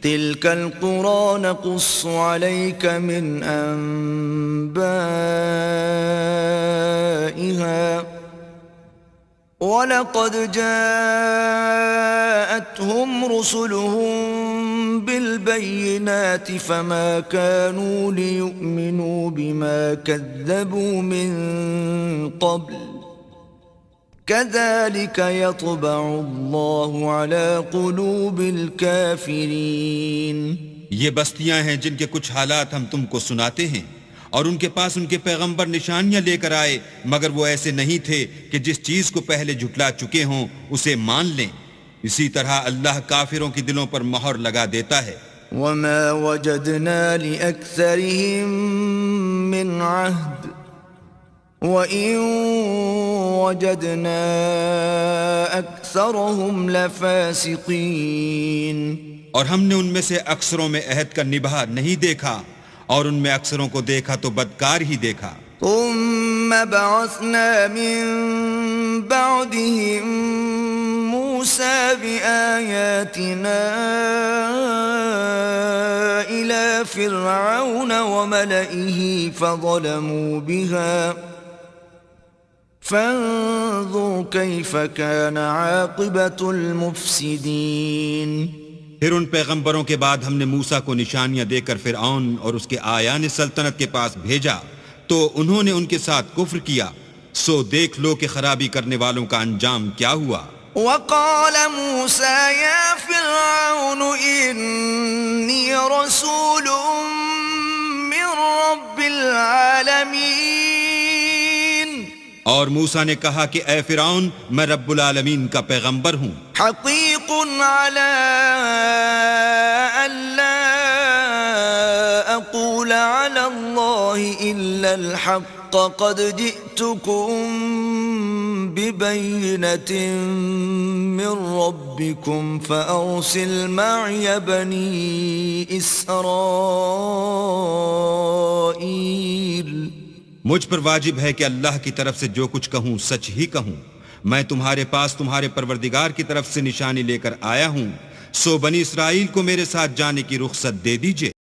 تلك القرى نقص عليك من أنبائها وَلَقَدْ جَاءَتْهُمْ رُسُلُهُم بِالْبَيِّنَاتِ فَمَا كَانُوا لِيُؤْمِنُوا بِمَا كَذَّبُوا مِن قَبْلُ كَذَلِكَ يَطْبَعُ اللَّهُ عَلَى قُلُوبِ الْكَافِرِينَ یہ بستیاں ہیں جن کے کچھ حالات ہم تم کو سناتے ہیں، اور ان کے پاس ان کے پیغمبر نشانیاں لے کر آئے، مگر وہ ایسے نہیں تھے کہ جس چیز کو پہلے جھٹلا چکے ہوں اسے مان لیں۔ اسی طرح اللہ کافروں کی دلوں پر مہر لگا دیتا ہے۔ وَمَا وَجَدْنَا لِأَكْثَرِهِم مِّنْ عَهْدٍ وَإِن وَجَدْنَا أَكْثَرَهُمْ لَفَاسِقِينَ، اور ہم نے ان میں سے اکثروں میں عہد کا نبھا نہیں دیکھا، اور ان میں اکثروں کو دیکھا تو بدکار ہی دیکھا۔ ثم بعثنا من بعدهم موسى بآياتنا إلى فرعون وملئه فظلموا بها فانظر كيف كان عاقبة المفسدين۔ پھر ان پیغمبروں کے بعد ہم نے موسیٰ کو نشانیاں دے کر فرعون اور اس کے آیان سلطنت کے پاس بھیجا تو انہوں نے ان کے ساتھ کفر کیا، سو دیکھ لو کہ خرابی کرنے والوں کا انجام کیا ہوا۔ وقال موسى يا فرعون إني رسول من رب العالمين، اور موسیٰ نے کہا کہ اے فرعون میں رب العالمین کا پیغمبر ہوں، حقيق على ألا أقول على الله إلا الحق قد جئتكم ببينة من ربكم فأرسل معي بني إسرائيل۔ مجھ پر واجب ہے کہ اللہ کی طرف سے جو کچھ کہوں سچ ہی کہوں، میں تمہارے پاس تمہارے پروردگار کی طرف سے نشانی لے کر آیا ہوں، سو بنی اسرائیل کو میرے ساتھ جانے کی رخصت دے دیجئے۔